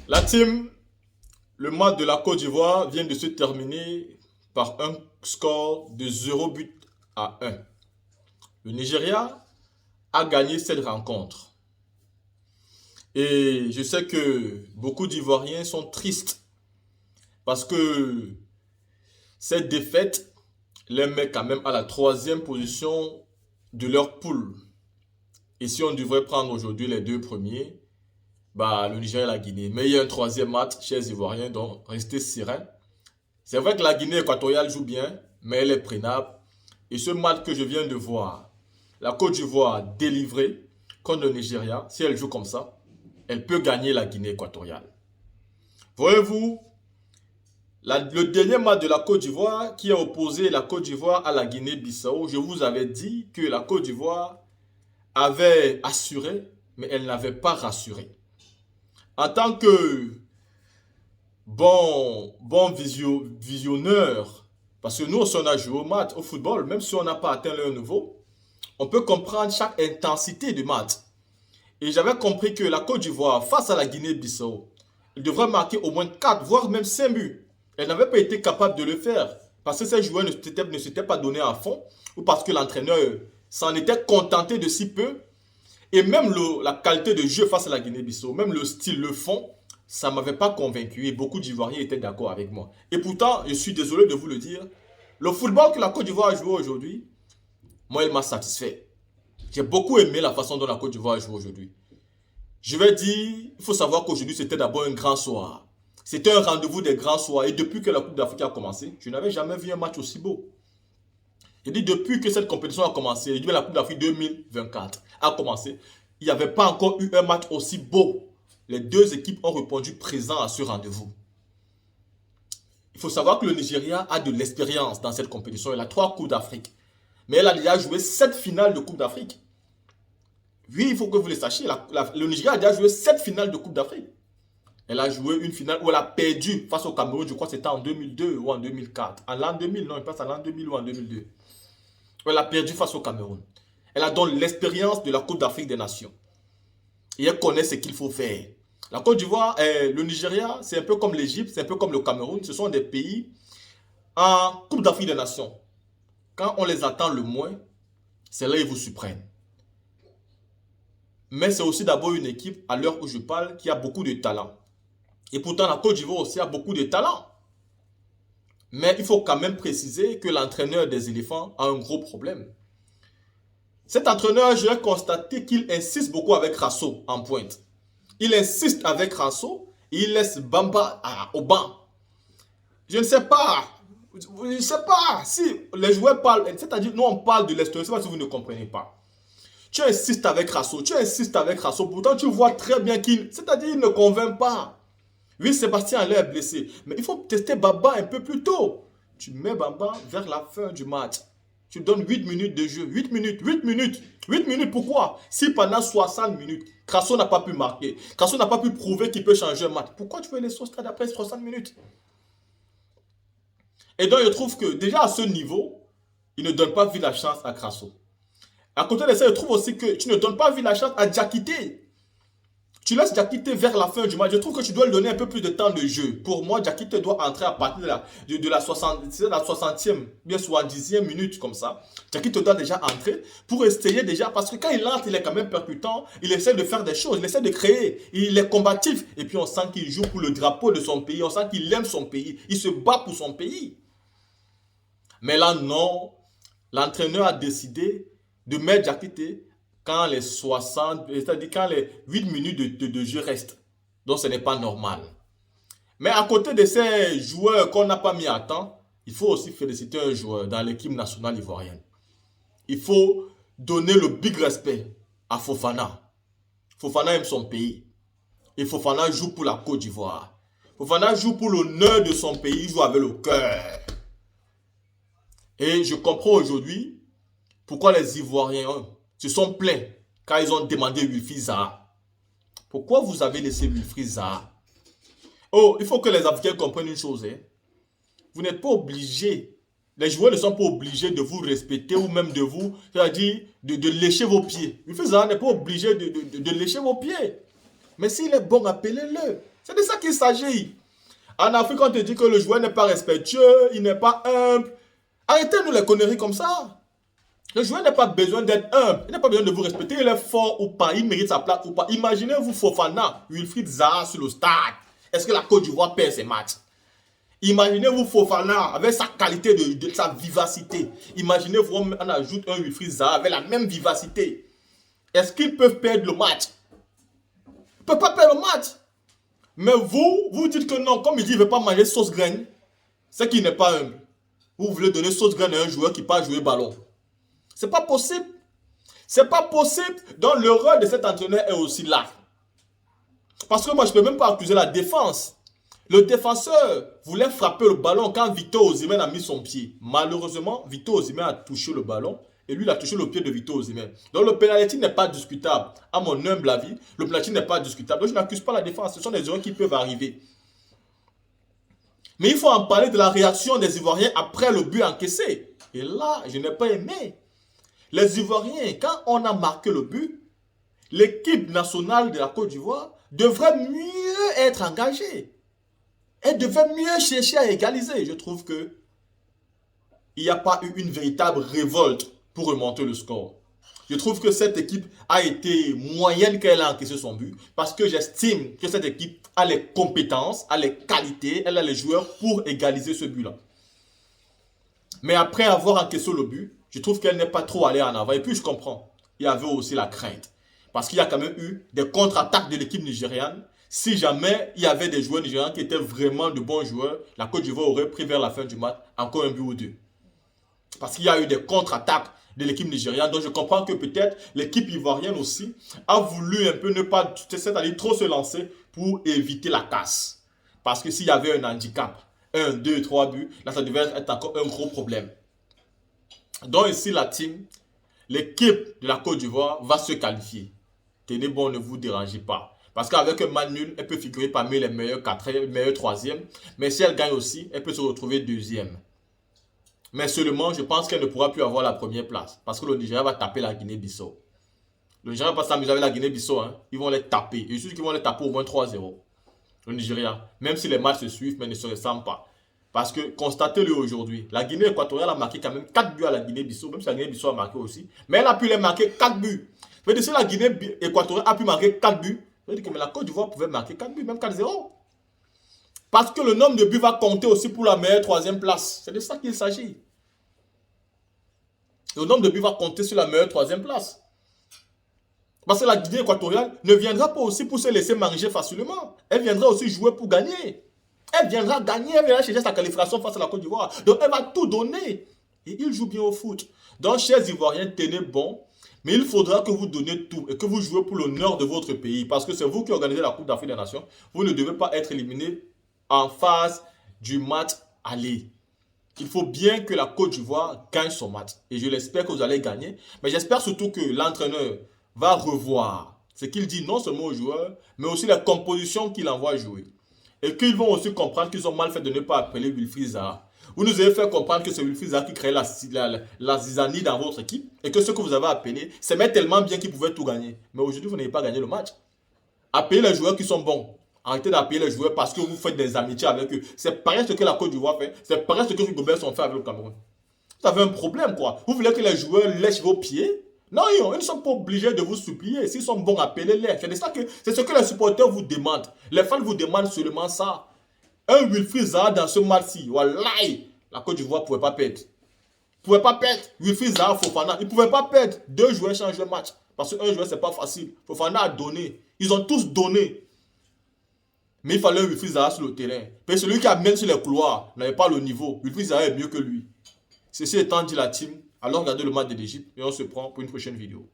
La team, le match de la Côte d'Ivoire vient de se terminer par un score de 0 but à 1. Le Nigeria a gagné cette rencontre. Et je sais que beaucoup d'Ivoiriens sont tristes parce que cette défaite les met quand même à la troisième position de leur poule. Et si on devrait prendre aujourd'hui les deux premiers, bah, le Nigeria et la Guinée. Mais il y a un troisième match, chers Ivoiriens, donc restez sereins. C'est vrai que la Guinée équatoriale joue bien, mais elle est prenable. Et ce match que je viens de voir, la Côte d'Ivoire délivrée contre le Nigeria, si elle joue comme ça, elle peut gagner la Guinée équatoriale. Voyez-vous, le dernier match de la Côte d'Ivoire qui a opposé la Côte d'Ivoire à la Guinée-Bissau, je vous avais dit que la Côte d'Ivoire avait assuré, mais elle n'avait pas rassuré. En tant que visionneur, parce que nous, si on a joué au match, au football, même si on n'a pas atteint leur niveau, on peut comprendre chaque intensité du match. Et j'avais compris que la Côte d'Ivoire, face à la Guinée-Bissau, elle devrait marquer au moins 4, voire même 5 buts. Elle n'avait pas été capable de le faire, parce que ces joueurs ne s'étaient pas donnés à fond, ou parce que l'entraîneur s'en était contenté de si peu. Et même la qualité de jeu face à la Guinée-Bissau, même le style, le fond, ça ne m'avait pas convaincu et beaucoup d'Ivoiriens étaient d'accord avec moi. Et pourtant, je suis désolé de vous le dire, le football que la Côte d'Ivoire a joué aujourd'hui, moi, il m'a satisfait. J'ai beaucoup aimé la façon dont la Côte d'Ivoire a joué aujourd'hui. Je vais dire, il faut savoir qu'aujourd'hui, c'était d'abord un grand soir. C'était un rendez-vous des grands soirs. Et depuis que la Coupe d'Afrique a commencé, je n'avais jamais vu un match aussi beau. Je dis depuis que cette compétition a commencé, depuis la Coupe d'Afrique 2024 a commencé, il n'y avait pas encore eu un match aussi beau. Les deux équipes ont répondu présent à ce rendez-vous. Il faut savoir que le Nigeria a de l'expérience dans cette compétition. Elle a 3 Coupes d'Afrique. Mais elle a déjà joué 7 finales de Coupe d'Afrique. Oui, il faut que vous le sachiez. Le Nigeria a déjà joué 7 finales de Coupe d'Afrique. Elle a joué une finale où elle a perdu face au Cameroun. Je crois que c'était en 2002 ou en 2004. En l'an 2000, non, je pense en l'an 2000 ou en 2002. Elle a perdu face au Cameroun. Elle a donc l'expérience de la Coupe d'Afrique des Nations. Et elle connaît ce qu'il faut faire. La Côte d'Ivoire, le Nigeria, c'est un peu comme l'Égypte, c'est un peu comme le Cameroun. Ce sont des pays en Coupe d'Afrique des Nations. Quand on les attend le moins, c'est là qu'ils vous surprennent. Mais c'est aussi d'abord une équipe, à l'heure où je parle, qui a beaucoup de talent. Et pourtant, la Côte d'Ivoire aussi a beaucoup de talent. Mais il faut quand même préciser que l'entraîneur des éléphants a un gros problème. Cet entraîneur, je vais constater qu'il insiste beaucoup avec Rasso en pointe. Il insiste avec Rasso et il laisse Bamba au banc. Je ne sais pas. Je ne sais pas si les joueurs parlent. C'est-à-dire, nous on parle de l'extérieur. Je ne sais pas si vous ne comprenez pas. Tu insistes avec Rasso. Tu insistes avec Rasso. Pourtant, tu vois très bien qu'il. C'est-à-dire, il ne convainc pas. Oui, Sébastien Haller est blessé. Mais il faut tester Bamba un peu plus tôt. Tu mets Bamba vers la fin du match. Tu donnes 8 minutes de jeu. 8 minutes, 8 minutes. 8 minutes, pourquoi? Si pendant 60 minutes, Crasso n'a pas pu marquer, Crasso n'a pas pu prouver qu'il peut changer un match, pourquoi tu veux laisser au stade après 60 minutes? Et donc, je trouve que déjà à ce niveau, il ne donne pas vie la chance à Crasso. À côté de ça, je trouve aussi que tu ne donnes pas vie la chance à Diakité. Tu laisses Diakité vers la fin du match. Je trouve que tu dois lui donner un peu plus de temps de jeu. Pour moi, Diakité doit entrer à partir de la 60e, bien 70e minute comme ça. Diakité doit déjà entrer pour essayer déjà, parce que quand il entre, il est quand même percutant, il essaie de faire des choses, il essaie de créer, il est combatif. Et puis on sent qu'il joue pour le drapeau de son pays, on sent qu'il aime son pays, il se bat pour son pays. Mais là, non, l'entraîneur a décidé de mettre Diakité quand les 60, c'est-à-dire quand les 8 minutes de jeu restent. Donc ce n'est pas normal. Mais à côté de ces joueurs qu'on n'a pas mis à temps, il faut aussi féliciter un joueur dans l'équipe nationale ivoirienne. Il faut donner le big respect à Fofana. Fofana aime son pays. Et Fofana joue pour la Côte d'Ivoire. Fofana joue pour l'honneur de son pays, il joue avec le cœur. Et je comprends aujourd'hui pourquoi les Ivoiriens se sont plaints quand ils ont demandé Wilfried Zaha. Pourquoi vous avez laissé Wilfried Zaha? Oh, il faut que les Africains comprennent une chose. Hein. Vous n'êtes pas obligés, les joueurs ne sont pas obligés de vous respecter ou même de vous, c'est-à-dire de lécher vos pieds. Wilfried Zaha n'est pas obligé de lécher vos pieds. Mais s'il est bon, appelez-le. C'est de ça qu'il s'agit. En Afrique, on te dit que le joueur n'est pas respectueux, il n'est pas humble. Arrêtez-nous les conneries comme ça. Le joueur n'a pas besoin d'être humble, il n'a pas besoin de vous respecter, il est fort ou pas, il mérite sa place ou pas. Imaginez-vous Fofana, Wilfried Zaha sur le stade. Est-ce que la Côte d'Ivoire perd ses matchs? Imaginez-vous Fofana avec sa qualité de sa vivacité. Imaginez-vous, on ajoute un Wilfried Zaha avec la même vivacité. Est-ce qu'ils peuvent perdre le match? Ils ne peuvent pas perdre le match. Mais vous dites que non, comme il dit, il ne veut pas manger sauce graine, c'est qu'il n'est pas humble. Vous voulez donner sauce graine à un joueur qui ne peut pas jouer ballon. C'est pas possible. C'est pas possible. Donc l'erreur de cet entraîneur est aussi là. Parce que moi, je ne peux même pas accuser la défense. Le défenseur voulait frapper le ballon quand Victor Osimhen a mis son pied. Malheureusement, Victor Osimhen a touché le ballon et lui, il a touché le pied de Victor Osimhen. Donc le penalty n'est pas discutable. À mon humble avis, le penalty n'est pas discutable. Donc je n'accuse pas la défense. Ce sont des erreurs qui peuvent arriver. Mais il faut en parler de la réaction des Ivoiriens après le but encaissé. Et là, je n'ai pas aimé. Les Ivoiriens, quand on a marqué le but, l'équipe nationale de la Côte d'Ivoire devrait mieux être engagée. Elle devrait mieux chercher à égaliser. Je trouve que il n'y a pas eu une véritable révolte pour remonter le score. Je trouve que cette équipe a été moyenne quand elle a encaissé son but parce que j'estime que cette équipe a les compétences, a les qualités, elle a les joueurs pour égaliser ce but-là. Mais après avoir encaissé le but, je trouve qu'elle n'est pas trop allée en avant. Et puis je comprends, il y avait aussi la crainte. Parce qu'il y a quand même eu des contre-attaques de l'équipe nigériane. Si jamais il y avait des joueurs nigérians qui étaient vraiment de bons joueurs, la Côte d'Ivoire aurait pris vers la fin du match encore un but ou deux. Parce qu'il y a eu des contre-attaques de l'équipe nigériane. Donc je comprends que peut-être l'équipe ivoirienne aussi a voulu un peu ne pas trop se lancer pour éviter la casse. Parce que s'il y avait un handicap, 1, 2, 3 buts, là ça devait être encore un gros problème. Donc ici la team, l'équipe de la Côte d'Ivoire va se qualifier. Tenez bon, ne vous dérangez pas. Parce qu'avec un match nul, elle peut figurer parmi les meilleurs 4e, meilleurs 3e. Mais si elle gagne aussi, elle peut se retrouver 2e. Mais seulement, je pense qu'elle ne pourra plus avoir la première place. Parce que le Nigeria va taper la Guinée-Bissau. Le Nigeria va pas s'amuser avec la Guinée-Bissau. Hein. Ils vont les taper. Et je suis sûr qu'ils vont les taper au moins 3-0. Le Nigeria. Même si les matchs se suivent, mais ne se ressemblent pas. Parce que, constatez-le aujourd'hui, la Guinée équatoriale a marqué quand même 4 buts à la Guinée-Bissau. Même si la Guinée-Bissau a marqué aussi. Mais elle a pu les marquer 4 buts. Ça veut dire que si la Guinée équatoriale a pu marquer 4 buts, ça veut dire que la Côte d'Ivoire pouvait marquer 4 buts, même 4-0. Parce que le nombre de buts va compter aussi pour la meilleure 3e place. C'est de ça qu'il s'agit. Le nombre de buts va compter sur la meilleure 3e place. Parce que la Guinée équatoriale ne viendra pas aussi pour se laisser manger facilement. Elle viendra aussi jouer pour gagner. Elle viendra gagner, elle viendra chercher sa qualification face à la Côte d'Ivoire. Donc elle va tout donner. Et il joue bien au foot. Donc chers Ivoiriens, tenez bon. Mais il faudra que vous donnez tout et que vous jouez pour l'honneur de votre pays. Parce que c'est vous qui organisez la Coupe d'Afrique des Nations. Vous ne devez pas être éliminé en phase du match aller. Il faut bien que la Côte d'Ivoire gagne son match. Et je l'espère que vous allez gagner. Mais j'espère surtout que l'entraîneur va revoir ce qu'il dit non seulement aux joueurs, mais aussi les compositions qu'il envoie jouer. Et qu'ils vont aussi comprendre qu'ils ont mal fait de ne pas appeler Wilfried Zaha. Vous nous avez fait comprendre que c'est Wilfried Zaha qui crée la zizanie dans votre équipe et que ce que vous avez appelé, c'est même tellement bien qu'ils pouvaient tout gagner. Mais aujourd'hui, vous n'avez pas gagné le match. Appelez les joueurs qui sont bons. Arrêtez d'appeler les joueurs parce que vous faites des amitiés avec eux. C'est pareil ce que la Côte d'Ivoire fait. C'est pareil ce que les Gobert ont fait avec le Cameroun. Vous avez un problème, quoi. Vous voulez que les joueurs lèchent vos pieds? Non, ils ne sont pas obligés de vous supplier. S'ils sont bons, appelez-les. C'est ce que les supporters vous demandent. Les fans vous demandent seulement ça. Un Wilfried Zaha dans ce match-ci, wallahi, la Côte d'Ivoire ne pouvait pas perdre. Ne pouvait pas perdre. Wilfried Zaha, Fofana, ils ne pouvaient pas perdre. 2 joueurs changent le match. Parce qu'un joueur, ce n'est pas facile. Fofana a donné. Ils ont tous donné. Mais il fallait un Wilfried Zaha sur le terrain. Mais celui qui amène sur les couloirs n'avait pas le niveau. Wilfried Zaha est mieux que lui. Ceci étant dit la team, alors regardez le match de l'Égypte et on se prend pour une prochaine vidéo.